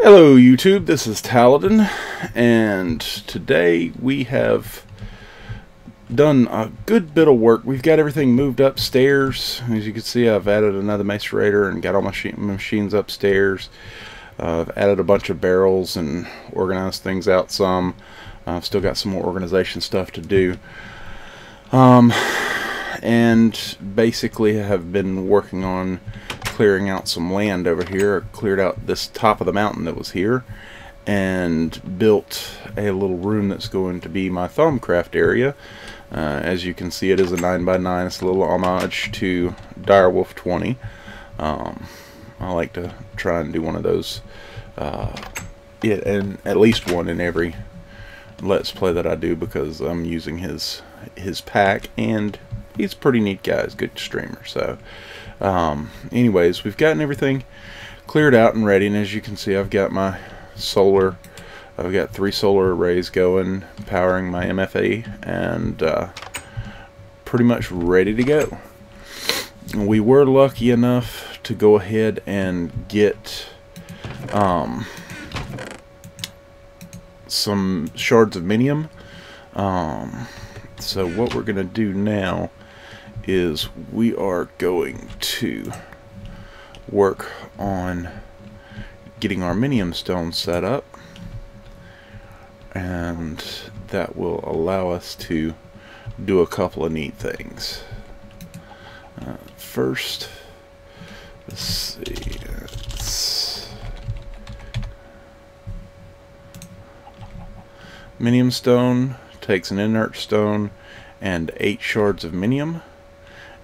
Hello YouTube, this is Taladan, and today we have done a good bit of work. We've got everything moved upstairs. As you can see, I've added another macerator and got all my machines upstairs. I've added a bunch of barrels and organized things out some. I've still got some more organization stuff to do. And basically have been working on clearing out some land over here. I cleared out this top of the mountain that was here and built a little room that's going to be my Thumbcraft area. As you can see, it is a 9x9. It's a little homage to DW20. I like to try and do one of those, and at least one in every Let's Play that I do, because I'm using his pack, and he's a pretty neat guy. He's a good streamer. So anyways, we've gotten everything cleared out and ready, and as you can see, I've got my solar. I've got 3 solar arrays going, powering my MFA, and pretty much ready to go. We were lucky enough to go ahead and get some shards of minium. So what we're gonna do now is we are going to work on getting our minium stone set up, and that will allow us to do a couple of neat things. First, let's see, minium stone takes an inert stone and 8 shards of minium.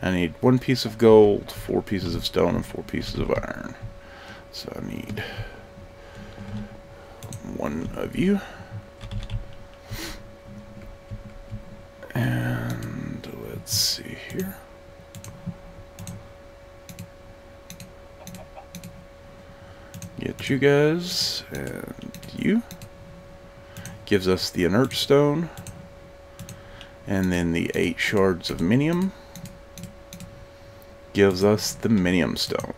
I need 1 piece of gold, 4 pieces of stone, and 4 pieces of iron. So I need 1 of you. And let's see here. Get you guys, and you. Gives us the inert stone, and then the 8 shards of minium gives us the minium stone.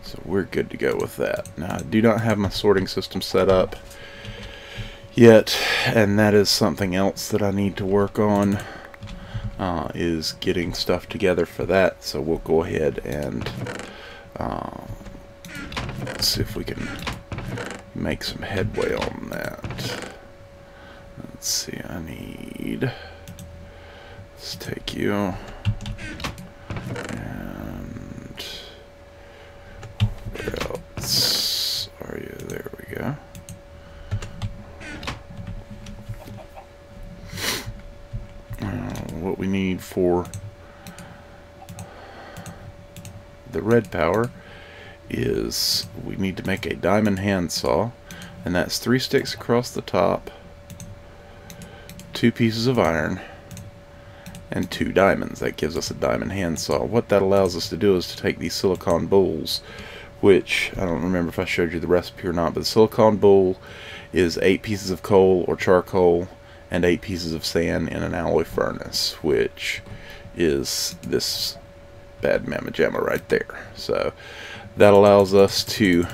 So we're good to go with that. Now, I do not have my sorting system set up yet, and that is something else that I need to work on, is getting stuff together for that. So we'll go ahead and see if we can make some headway on that. Let's see, let's take you, and where else are you? There we go. What we need for the red power is we need to make a diamond handsaw, and that's 3 sticks across the top, 2 pieces of iron, and 2 diamonds. That gives us a diamond handsaw. What that allows us to do is to take these silicon bowls, which I don't remember if I showed you the recipe or not, but the silicon bowl is 8 pieces of coal or charcoal and 8 pieces of sand in an alloy furnace, which is this bad mamma jamma right there. So that allows us to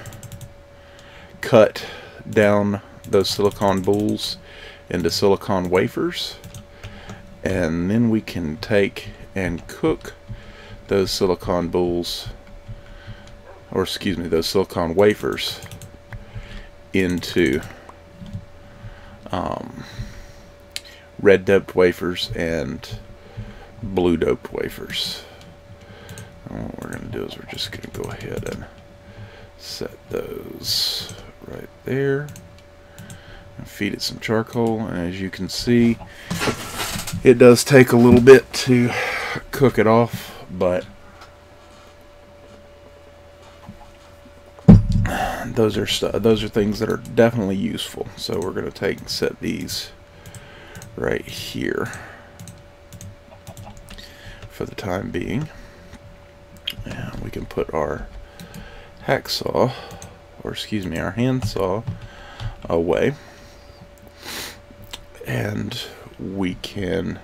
cut down those silicon bowls into silicon wafers, and then we can take and cook those silicon bowls, or excuse me, those silicon wafers into red doped wafers and blue doped wafers. And what we're going to do is we're just going to go ahead and set those right there and feed it some charcoal. And as you can see, it does take a little bit to cook it off, but those are things that are definitely useful. So we're going to take and set these right here for the time being, and we can put our hacksaw, or excuse me, our handsaw away, and we can,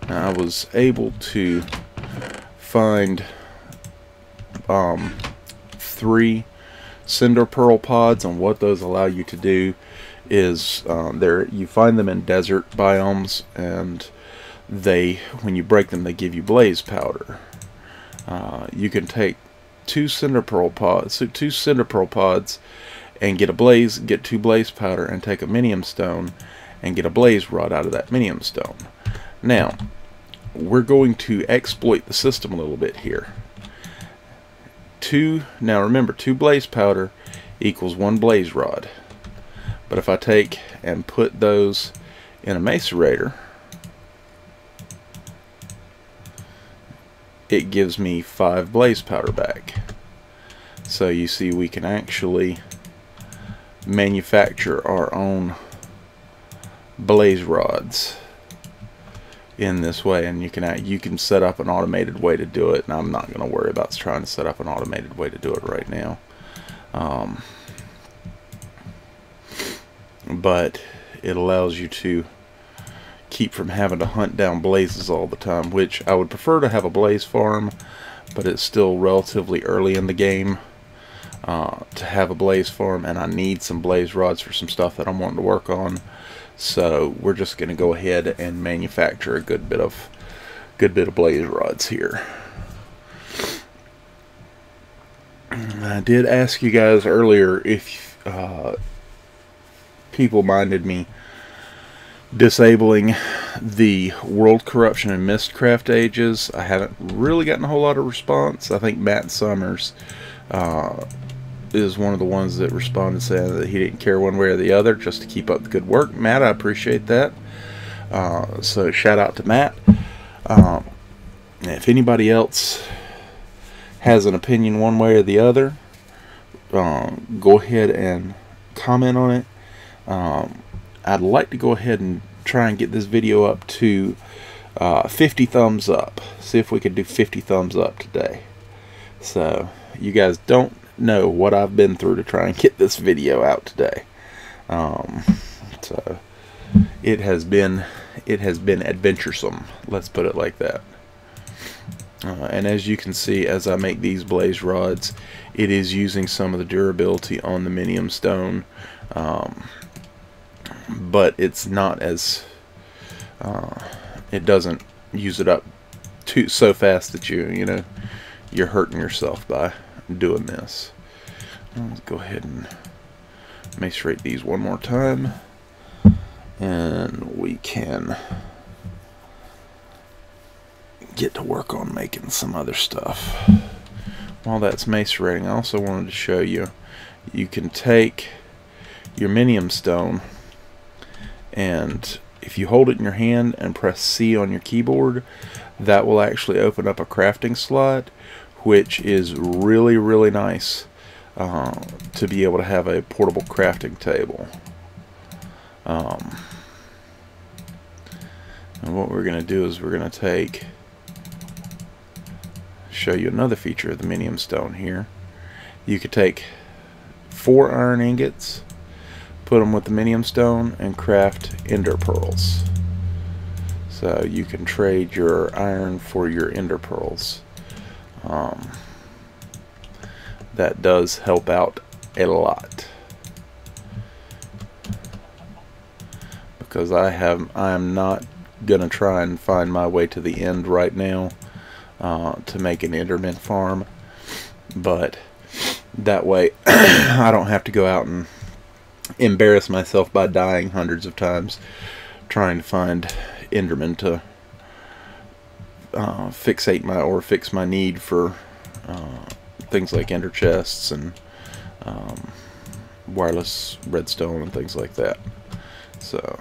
I was able to find 3 cinder pearl pods, and what those allow you to do is you find them in desert biomes, and when you break them, they give you blaze powder. You can take two cinder pearl pods, and get 2 blaze powder, and take a minium stone and get a blaze rod out of that minium stone. Now, we're going to exploit the system a little bit here. Now remember, 2 blaze powder equals 1 blaze rod. But if I take and put those in a macerator, it gives me 5 blaze powder back. So you see, we can actually manufacture our own blaze rods in this way, and you can set up an automated way to do it, and I'm not going to worry about trying to set up an automated way to do it right now. But it allows you to keep from having to hunt down blazes all the time, which I would prefer to have a blaze farm, but it's still relatively early in the game to have a blaze farm, and I need some blaze rods for some stuff that I'm wanting to work on. So we're just going to go ahead and manufacture a good bit of blaze rods here. I did ask you guys earlier if people minded me disabling the world corruption and mistcraft ages. I haven't really gotten a whole lot of response. I think Matt Summers is one of the ones that responded, saying that he didn't care one way or the other, just to keep up the good work. Matt, I appreciate that. So shout out to Matt. If anybody else has an opinion one way or the other, go ahead and comment on it. I'd like to go ahead and try and get this video up to 50 thumbs up. See if we could do 50 thumbs up today. So you guys don't know what I've been through to try and get this video out today. So it has been adventuresome, let's put it like that. And as you can see, as I make these blaze rods, it is using some of the durability on the minium stone, but it's not as it doesn't use it up so fast that you're hurting yourself by doing this. Let's go ahead and macerate these one more time, and we can get to work on making some other stuff. While that's macerating, I also wanted to show you, you can take your minium stone, and if you hold it in your hand and press C on your keyboard, that will actually open up a crafting slot, which is really, really nice to be able to have a portable crafting table. And what we're going to do is we're going to show you another feature of the minium stone here. You could take 4 iron ingots, put them with the minium stone, and craft ender pearls. So you can trade your iron for your ender pearls. That does help out a lot, because I am not gonna try and find my way to the end right now to make an enderman farm, but that way I don't have to go out and embarrass myself by dying hundreds of times trying to find endermen to fix my need for things like ender chests and wireless redstone and things like that. So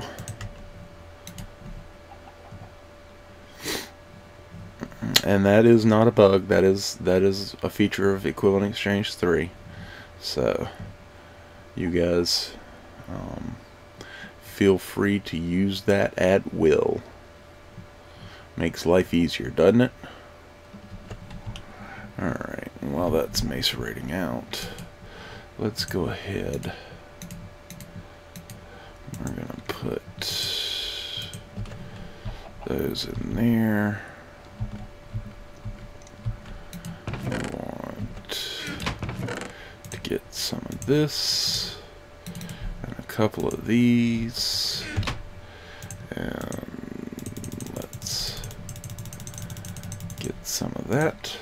and that is not a bug, that is a feature of Equivalent Exchange 3. So you guys feel free to use that at will. Makes life easier, doesn't it? Alright, while that's macerating out, let's go ahead. We're going to put those in there. We want to get some of this and a couple of these, and let's get some of that.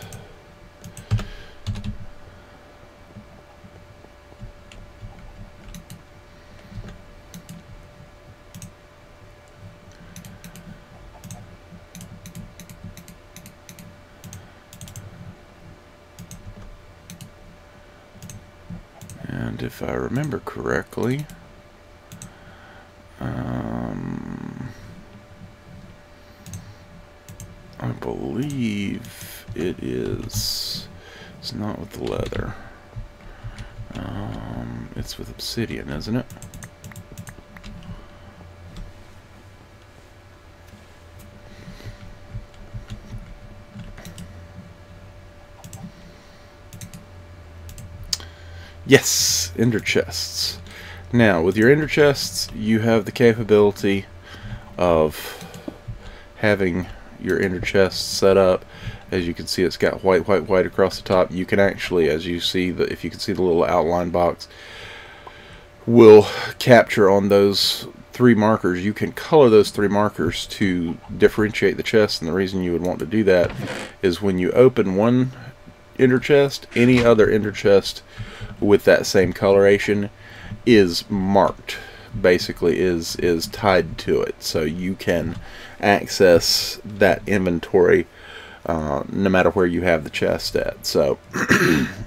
And if I remember correctly, I believe it is. It's not with the leather. It's with obsidian, isn't it? Yes, ender chests. Now, with your ender chests, you have the capability of having your ender chest set up. As you can see, it's got white, white, white across the top. You can actually, as you see, if you can see the little outline box, will capture on those 3 markers. You can color those 3 markers to differentiate the chest, and the reason you would want to do that is when you open one ender chest, any other ender chest with that same coloration is marked, basically is tied to it, so you can access that inventory no matter where you have the chest at. So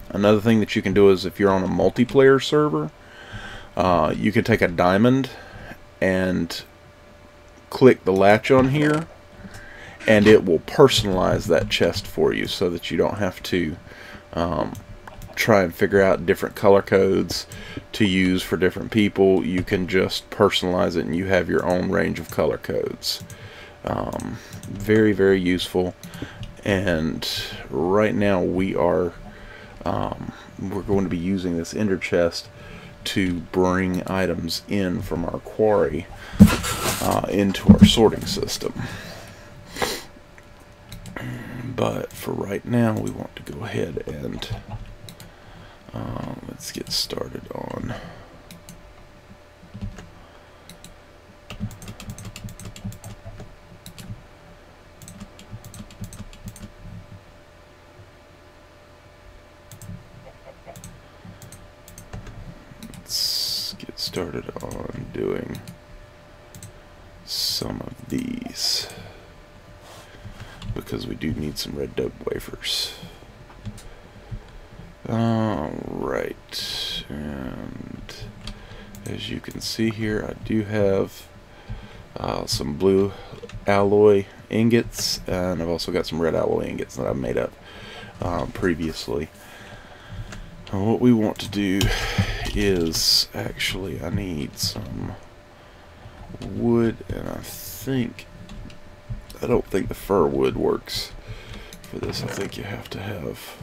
another thing that you can do is, if you're on a multiplayer server, you can take a diamond and click the latch on here, and it will personalize that chest for you, so that you don't have to try and figure out different color codes to use for different people. You can just personalize it, and you have your own range of color codes. Very, very useful. And right now we are we're going to be using this ender chest to bring items in from our quarry into our sorting system. But for right now, we want to go ahead and let's get started on doing some of these, because we do need some red dope wafers. Alright, and as you can see here, I do have some blue alloy ingots, and I've also got some red alloy ingots that I've made up previously. Now, what we want to do is, actually, I need some wood, and I don't think the fir wood works for this. I think you have to have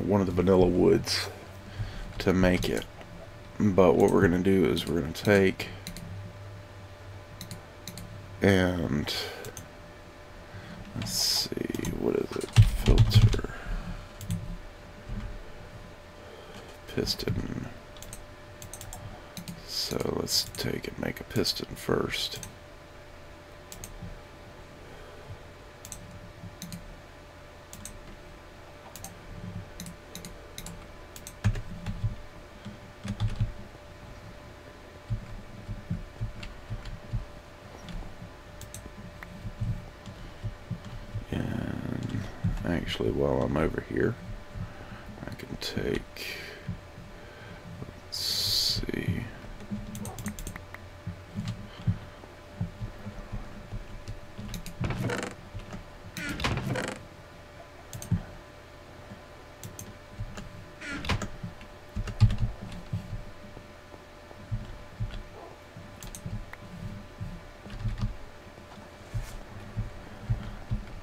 one of the vanilla woods to make it. But what we're going to do is we're going to take and let's see, what is it? Filter, piston. So let's take and make a piston first. Actually, while I'm over here, I can take, let's see,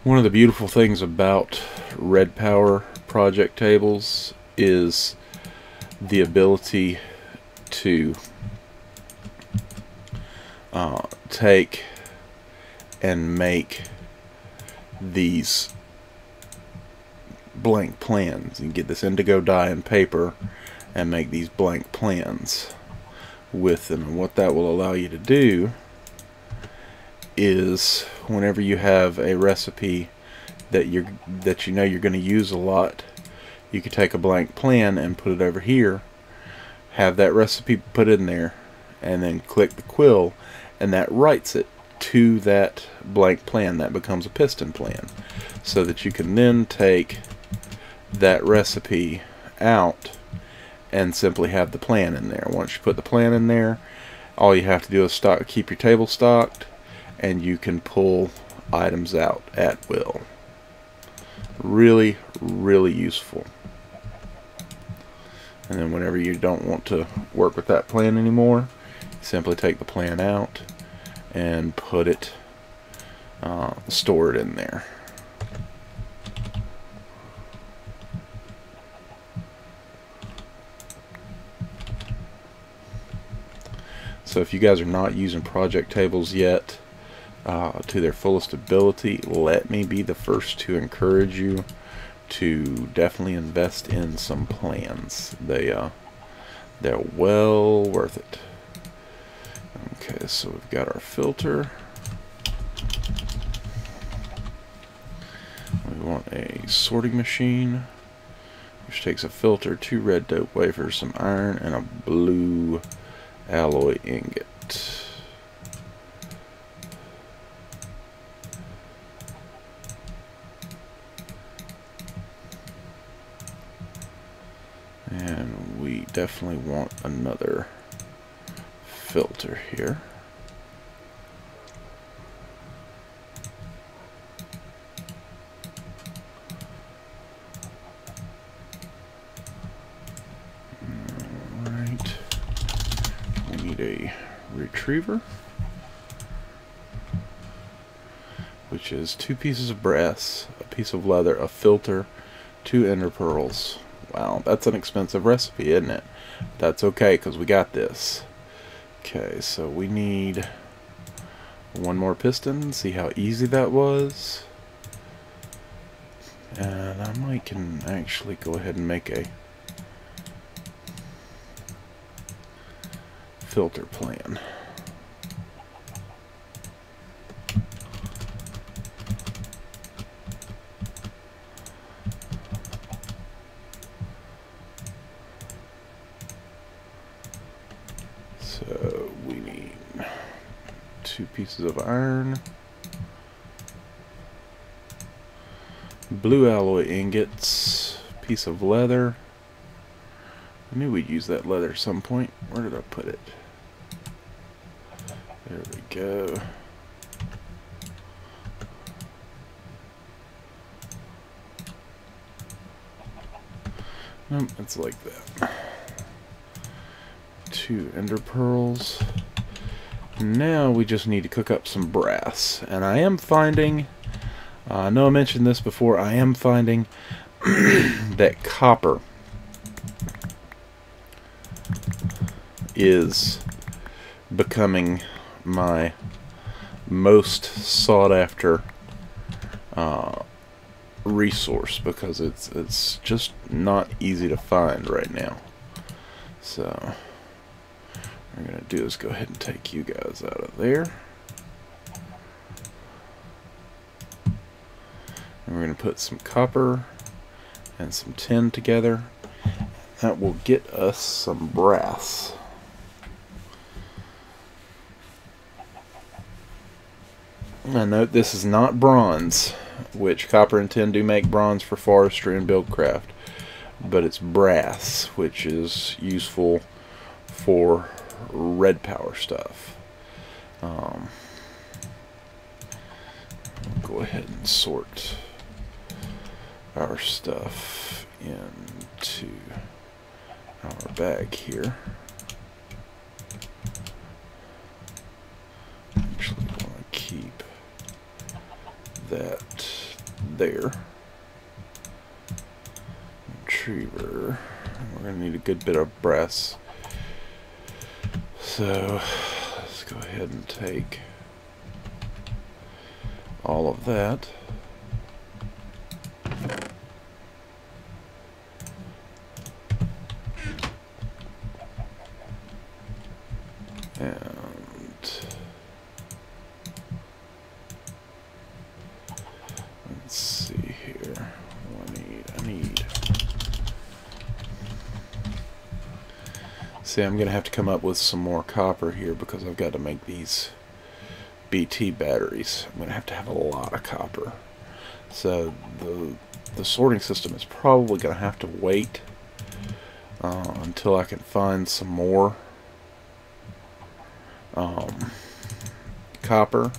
one of the beautiful things about Red Power project tables is the ability to take and make these blank plans. You can get this indigo dye and paper and make these blank plans with them. And what that will allow you to do is, whenever you have a recipe that you know you're going to use a lot, you could take a blank plan and put it over here, have that recipe put in there, and then click the quill, and that writes it to that blank plan. That becomes a piston plan, so that you can then take that recipe out and simply have the plan in there. Once you put the plan in there, all you have to do is keep your table stocked, and you can pull items out at will. Really, really useful. And then whenever you don't want to work with that plan anymore, you simply take the plan out and put it, store it in there. So if you guys are not using project tables yet to their fullest ability, let me be the first to encourage you to definitely invest in some plans. They're well worth it. Okay, so we've got our filter. We want a sorting machine, which takes a filter, 2 red dope wafers, some iron, and a blue alloy ingot. And we definitely want another filter here. Alright. We need a retriever, which is 2 pieces of brass, a piece of leather, a filter, 2 ender pearls. Wow, that's an expensive recipe, isn't it? That's okay, because we got this. Okay, so we need 1 more piston. See how easy that was? And I might can actually go ahead and make a filter plan. So we need 2 pieces of iron, blue alloy ingots, piece of leather. I knew we'd use that leather at some point. Where did I put it? There we go. Nope, it's like that. 2 ender pearls. Now we just need to cook up some brass. And I am finding, I know I mentioned this before, I am finding that copper is becoming my most sought after resource, because it's just not easy to find right now. So what we're going to do is go ahead and take you guys out of there. And we're going to put some copper and some tin together. That will get us some brass. Now note, this is not bronze, which copper and tin do make bronze for forestry and buildcraft, but it's brass, which is useful for red power stuff. We'll go ahead and sort our stuff into our bag here. Actually, I want to keep that there. Retriever. We're going to need a good bit of brass. So let's go ahead and take all of that. See, I'm gonna have to come up with some more copper here because I've got to make these BT batteries. I'm gonna have to have a lot of copper. So the sorting system is probably gonna have to wait until I can find some more copper.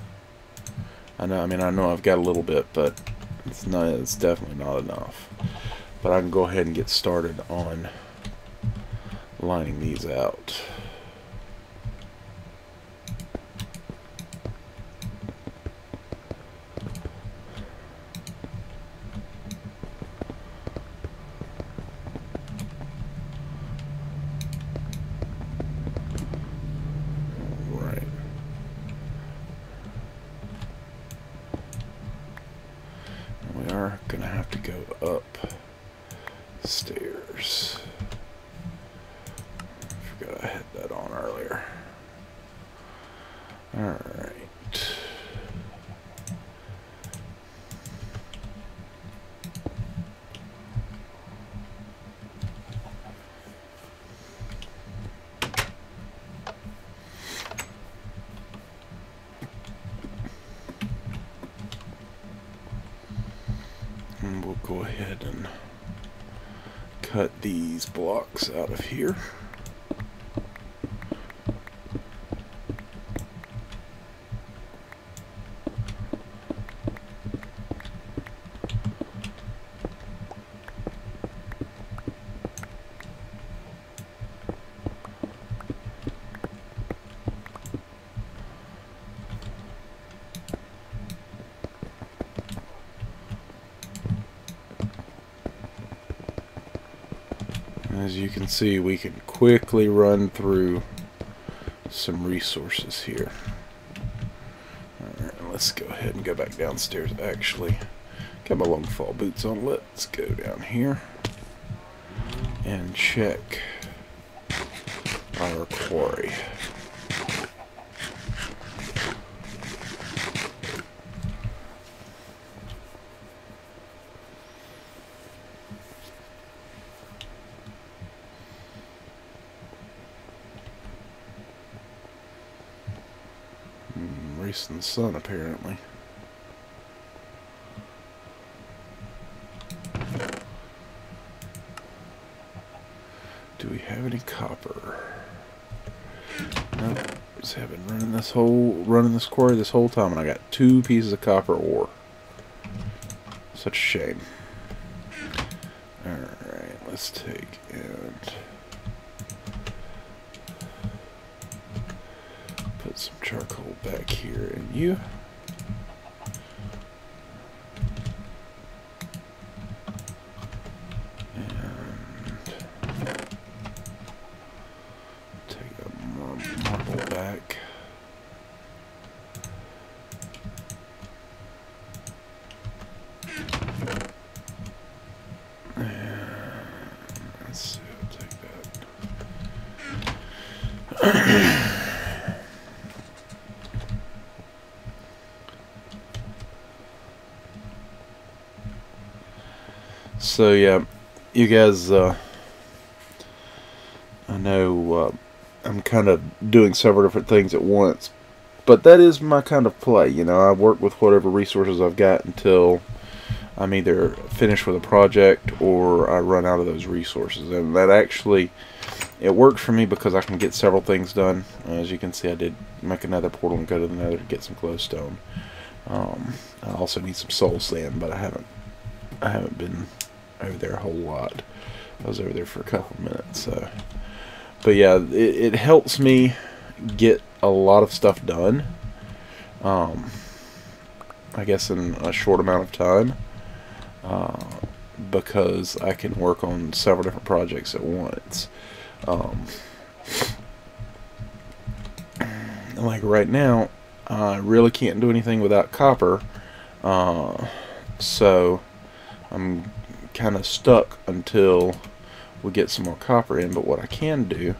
I know I've got a little bit, but it's definitely not enough. But I can go ahead and get started on lining these out. Right. We are gonna have to go up stairs. I had that on earlier. Alright. And we'll go ahead and cut these blocks out of here. As you can see, we can quickly run through some resources here. Alright, let's go ahead and go back downstairs. Actually, got my long fall boots on. Let's go down here and check our quarry. Racing the sun, apparently. Do we have any copper? Nope. Just have been running this quarry this whole time, and I got 2 pieces of copper ore. Such a shame. Alright, let's take and put some charcoal back here in you. And take a marble back. And let's see, I'll take that. So yeah, you guys, I know I'm kind of doing several different things at once, but that is my kind of play. You know, I work with whatever resources I've got until I'm either finished with a project or I run out of those resources. And that actually, it works for me because I can get several things done. As you can see, I did make another portal and go to the nether to get some glowstone. I also need some soul sand, but I haven't been over there a whole lot. I was over there for a couple of minutes. But yeah, it helps me get a lot of stuff done. I guess in a short amount of time. Because I can work on several different projects at once. Like right now, I really can't do anything without copper. So I'm kind of stuck until we get some more copper in. But what I can do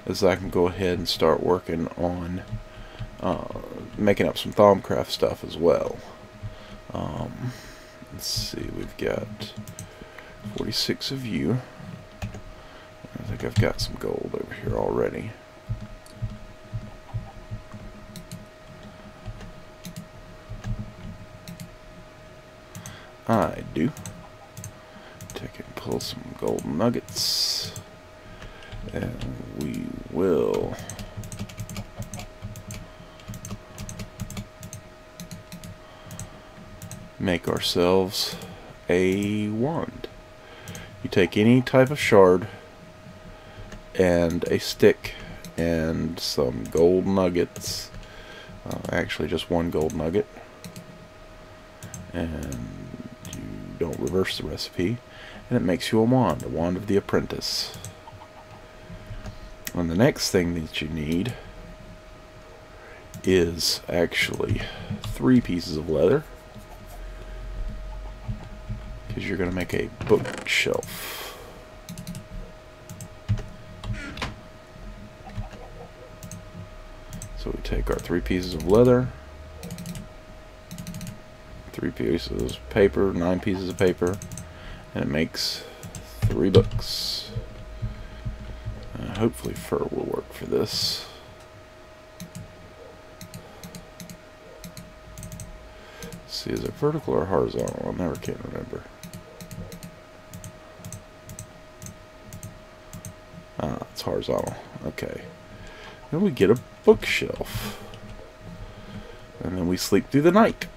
is I can go ahead and start working on making up some Thaumcraft stuff as well. Let's see, we've got 46 of you. think I've got some gold over here already. I do. Take and pull some gold nuggets, and we will make ourselves a wand. You take any type of shard and a stick and some gold nuggets, actually just one gold nugget, and you don't reverse the recipe, and it makes you a wand of the apprentice. And the next thing that you need is actually 3 pieces of leather, because you're going to make a bookshelf. So we take our 3 pieces of leather, 3 pieces of paper, 9 pieces of paper, and it makes 3 books. Hopefully fur will work for this. Let's see, is it vertical or horizontal? I never can remember. It's horizontal. Okay. Then we get a bookshelf. And then we sleep through the night.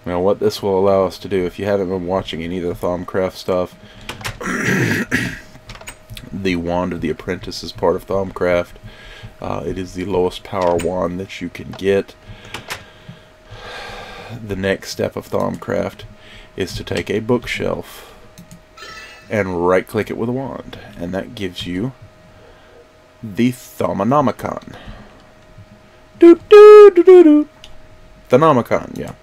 Now what this will allow us to do, if you haven't been watching any of the Thaumcraft stuff, the Wand of the Apprentice is part of Thaumcraft. It is the lowest power wand that you can get. The next step of Thaumcraft is to take a bookshelf and right click it with a wand, and that gives you the Thaumonomicon. Thaumonomicon, yeah.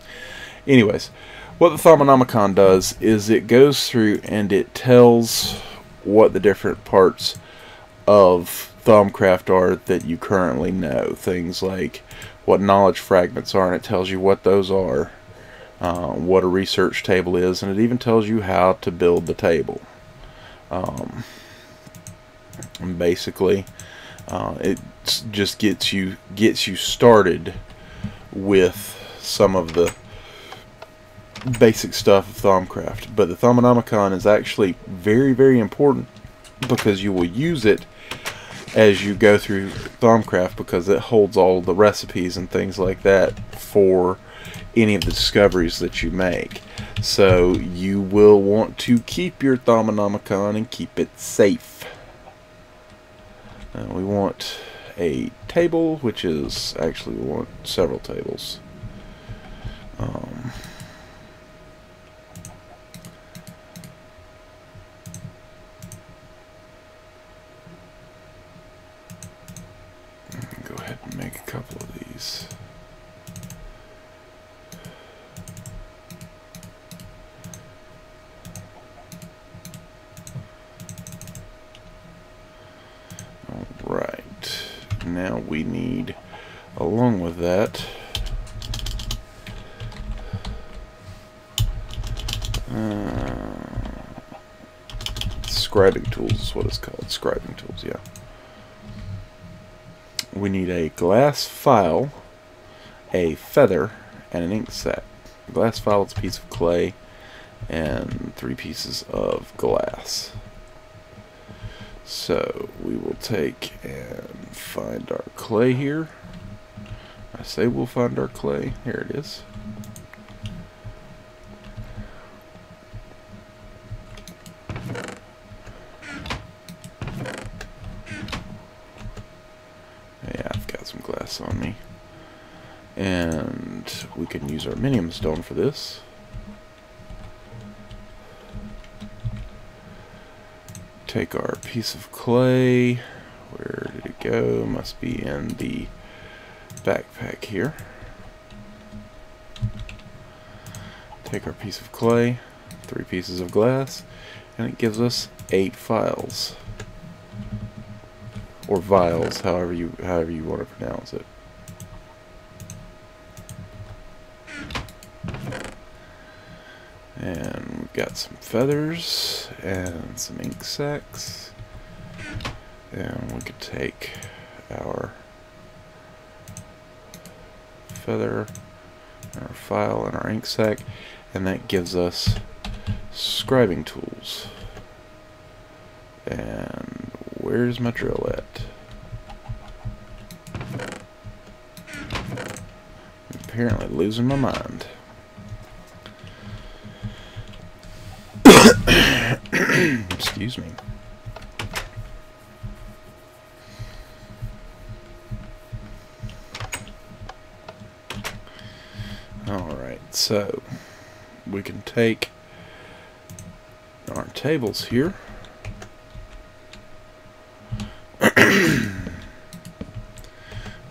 Anyways, what the Thaumonomicon does is it goes through and it tells what the different parts of Thaumcraft are that you currently know. Things like what knowledge fragments are, and it tells you what those are, what a research table is, and it even tells you how to build the table. And basically, it just gets you started with some of the basic stuff of Thaumcraft. But the Thaumonomicon is actually very, very important, because you will use it as you go through Thaumcraft, because it holds all the recipes and things like that for any of the discoveries that you make. So you will want to keep your Thaumonomicon and keep it safe. We want a table, which is actually, we want several tables. Go ahead and make a couple of these. Alright, now we need, along with that, scribing tools is what it's called. Scribing tools, yeah. We need a glass file, a feather, and an ink sac. A glass file is a piece of clay, and 3 pieces of glass. So we will take and find our clay here. I say we'll find our clay. Here it is. Yeah, I've got some glass on me. And we can use our minium stone for this. Take our piece of clay. Where did it go? Must be in the backpack here. Take our piece of clay, 3 pieces of glass, and it gives us 8 files. Or vials, however you want to pronounce it. And we've got some feathers and some ink sacs, and we could take our feather, our file, and our ink sac, and that gives us scribing tools. And where's my drill at? I'm apparently losing my mind. Excuse me. Alright, so we can take our tables here.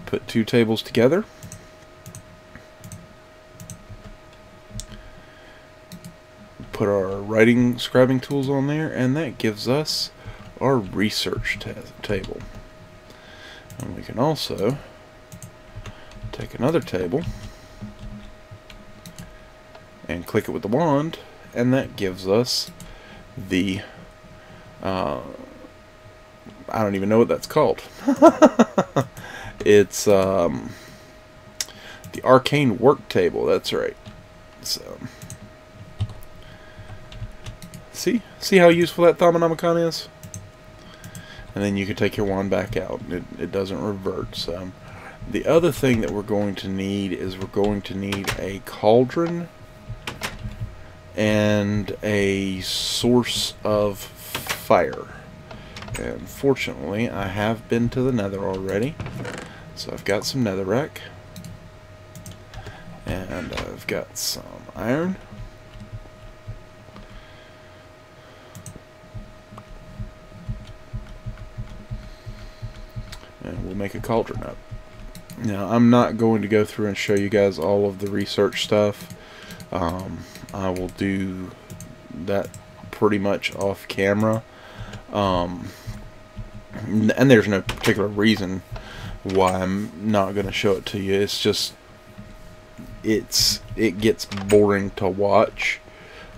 Put two tables together. Put our writing scribing tools on there, and that gives us our research table. And we can also take another table and click it with the wand, and that gives us the I don't even know what that's called. It's the arcane work table. That's right. So see how useful that Thaumonomicon is? And then you can take your wand back out. It doesn't revert. So the other thing that we're going to need is we're going to need a cauldron and a source of fire. And fortunately, I have been to the nether already. So I've got some netherrack. And I've got some iron. And we'll make a cauldron up. Now, I'm not going to go through and show you guys all of the research stuff. I will do that pretty much off camera. And there's no particular reason why I'm not going to show it to you. It's just it gets boring to watch.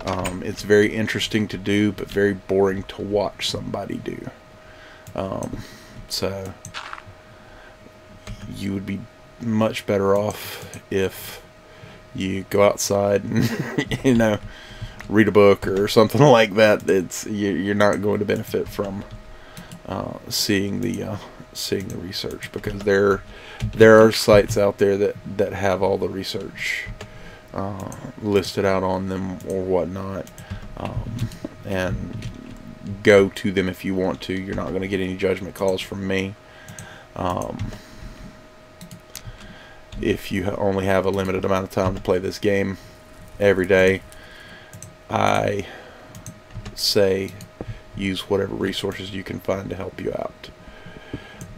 It's very interesting to do, but very boring to watch somebody do. So you would be much better off if you go outside and you know, read a book or something like that. You're not going to benefit from seeing the research, because there are sites out there that have all the research listed out on them or whatnot, and go to them if you want to. You're not going to get any judgment calls from me. If you only have a limited amount of time to play this game every day, I say use whatever resources you can find to help you out.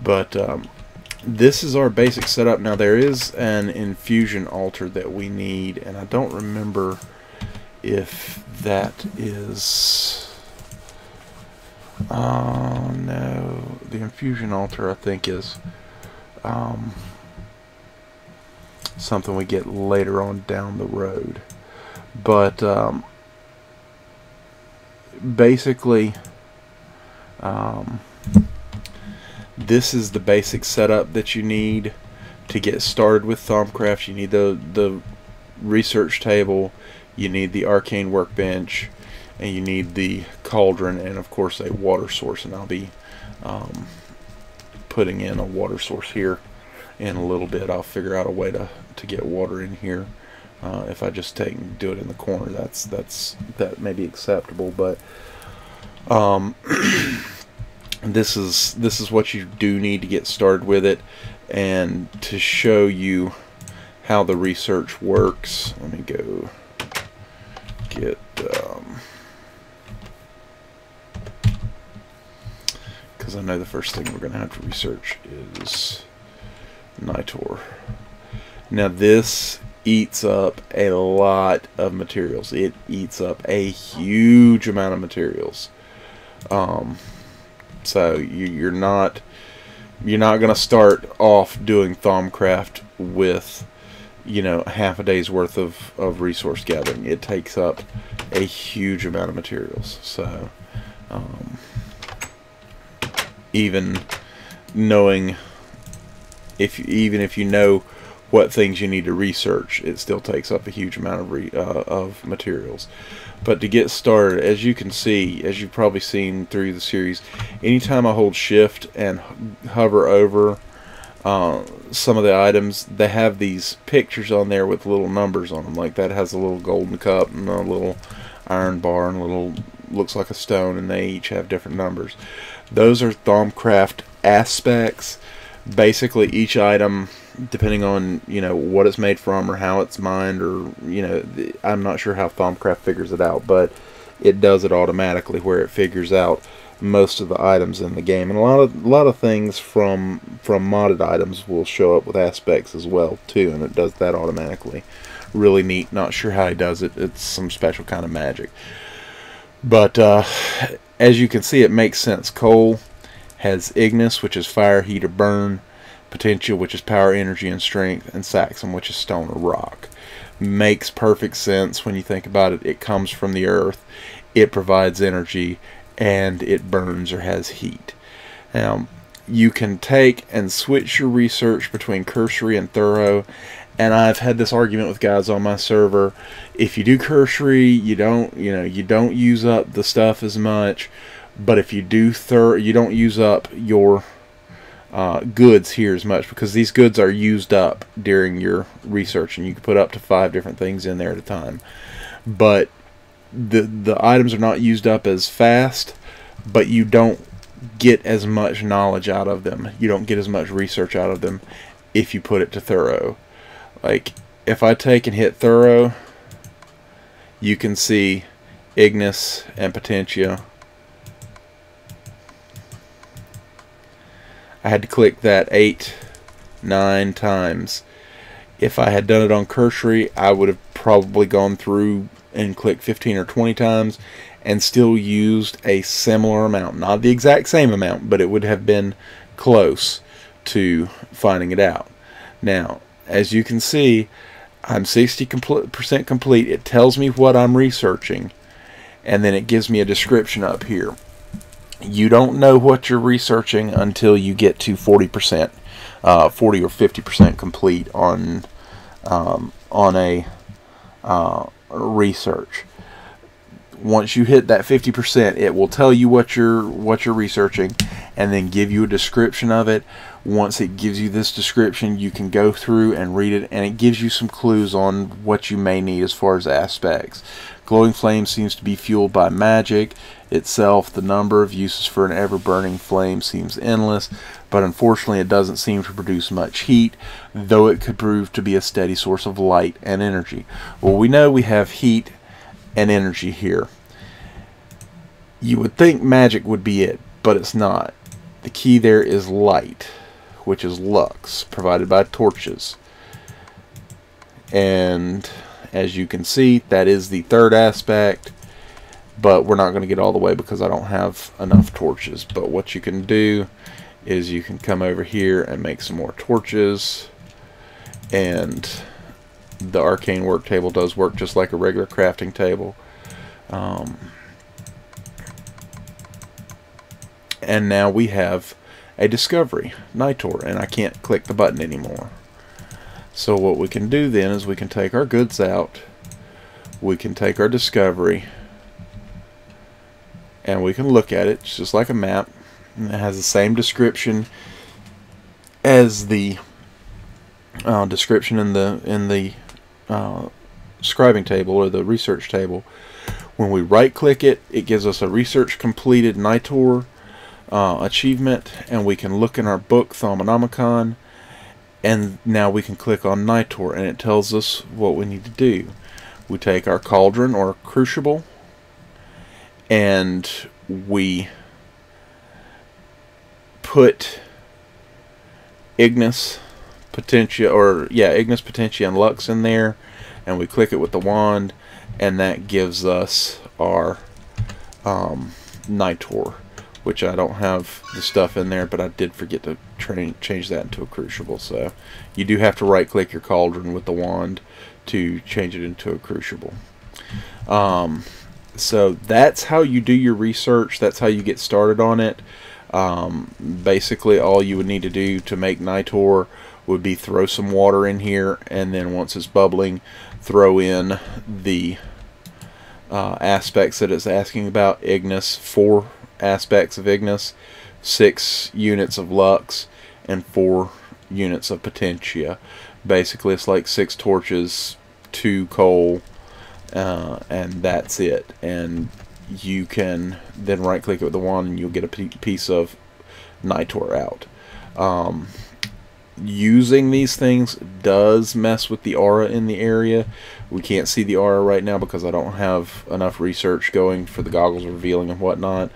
But this is our basic setup. Now, there is an infusion altar that we need, and I don't remember if that is... no, the infusion altar I think is something we get later on down the road. But basically, this is the basic setup that you need to get started with Thaumcraft. You need the research table, you need the arcane workbench, and you need the cauldron, and of course a water source. And I'll be putting in a water source here in a little bit. I'll figure out a way to get water in here. If I just do it in the corner, that may be acceptable. But this is what you do need to get started with it. And to show you how the research works, let me go get because I know the first thing we're going to have to research is Nitor. Now, this eats up a lot of materials. It eats up a huge amount of materials. So you're not going to start off doing Thaumcraft with, you know, half a day's worth of resource gathering. It takes up a huge amount of materials. So even knowing, even if you know what things you need to research, it still takes up a huge amount of materials. But to get started, as you can see, as you've probably seen through the series, anytime I hold shift and hover over some of the items, they have these pictures on there with little numbers on them. Like that has a little golden cup and a little iron bar and a little, looks like a stone, and they each have different numbers. Those are Thaumcraft aspects. Basically each item, depending on, you know, what it's made from or how it's mined, or, you know, I'm not sure how Thaumcraft figures it out, but it does it automatically, where it figures out most of the items in the game. And a lot of things from modded items will show up with aspects as well too, and it does that automatically. Really neat. Not sure how he does it. It's some special kind of magic. But as you can see, it makes sense. Coal has Ignis, which is fire, heat, or burn. Potential, which is power, energy, and strength. And Saxon, which is stone or rock. Makes perfect sense when you think about it. It comes from the earth. It provides energy, and it burns or has heat. Now, you can take and switch your research between cursory and thorough. And I've had this argument with guys on my server. If you do cursory, you don't use up the stuff as much. But if you do thorough, you don't use up your goods here as much, because these goods are used up during your research, and you can put up to 5 different things in there at a time. But the items are not used up as fast, but you don't get as much knowledge out of them. You don't get as much research out of them if you put it to thorough. Like, if I take and hit thorough, you can see Ignis and Potentia. I had to click that 8, 9 times. If I had done it on cursory, I would have probably gone through and clicked 15 or 20 times and still used a similar amount. Not the exact same amount, but it would have been close to finding it out. Now, as you can see, I'm 60% complete. It tells me what I'm researching, and then it gives me a description up here. You don't know what you're researching until you get to 40%, 40 or 50% complete on a research. Once you hit that 50%, it will tell you what you're researching, and then give you a description of it. Once it gives you this description, you can go through and read it, and it gives you some clues on what you may need as far as aspects. Glowing flame seems to be fueled by magic itself. The number of uses for an ever-burning flame seems endless, but unfortunately it doesn't seem to produce much heat, though it could prove to be a steady source of light and energy. Well, we know we have heat and energy here. You would think magic would be it, but it's not. The key there is light, which is lux, provided by torches. And as you can see, that is the third aspect, but we're not going to get all the way because I don't have enough torches. But what you can do is you can come over here and make some more torches, and the arcane work table does work just like a regular crafting table. And now we have a discovery, Nitor, and I can't click the button anymore. So what we can do then is we can take our goods out, we can take our discovery, and we can look at it. It's just like a map, and it has the same description as the description in the scribing table or the research table. When we right click it, it gives us a research completed Nitor achievement, and we can look in our book Thaumonomicon, and now we can click on Nitor, and it tells us what we need to do. We take our cauldron or crucible, and we put Ignis, Potentia, Ignis, Potentia, and Lux in there, and we click it with the wand, and that gives us our Nitor, which I don't have the stuff in there, but I did forget to change that into a crucible. So you do have to right click your cauldron with the wand to change it into a crucible. So that's how you do your research. That's how you get started on it. Basically all you would need to do to make nitor would be throw some water in here, and then once it's bubbling, throw in the aspects that it's asking about. Ignis, 4 aspects of Ignis, 6 units of Lux, and 4 units of Potentia. Basically it's like 6 torches, 2 coal, and that's it. And you can then right click it with the wand and you'll get a piece of nitor out. Using these things does mess with the aura in the area. We can't see the aura right now because I don't have enough research going for the goggles revealing and whatnot,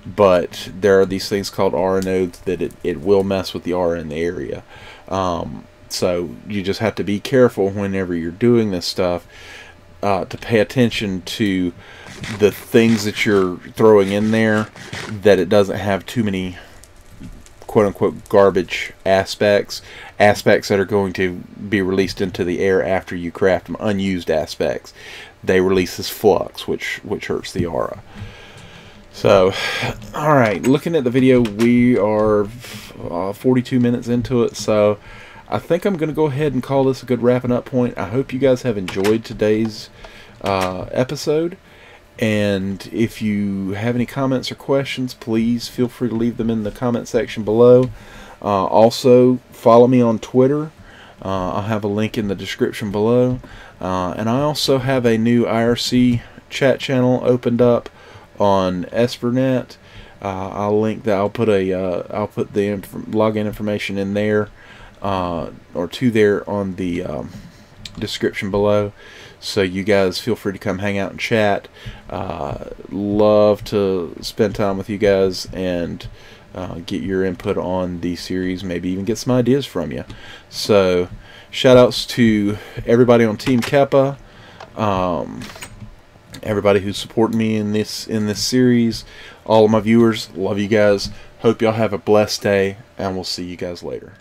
but there are these things called aura nodes that it will mess with the aura in the area. So you just have to be careful whenever you're doing this stuff to pay attention to the things that you're throwing in there, that it doesn't have too many quote-unquote garbage aspects that are going to be released into the air after you craft them. Unused aspects, they release this flux, which hurts the aura. So alright, looking at the video, we are 42 minutes into it, so I think I'm going to go ahead and call this a good wrapping up point. I hope you guys have enjoyed today's episode. And if you have any comments or questions, please feel free to leave them in the comment section below. Also, follow me on Twitter. I'll have a link in the description below. And I also have a new IRC chat channel opened up on Espernet. I'll link that. I'll put the login information in there, or to there on the description below. So you guys feel free to come hang out and chat. Love to spend time with you guys and get your input on the series, maybe even get some ideas from you. So shout outs to everybody on Team Keppa, everybody who's supporting me in this series, all of my viewers. Love you guys. Hope y'all have a blessed day, and we'll see you guys later.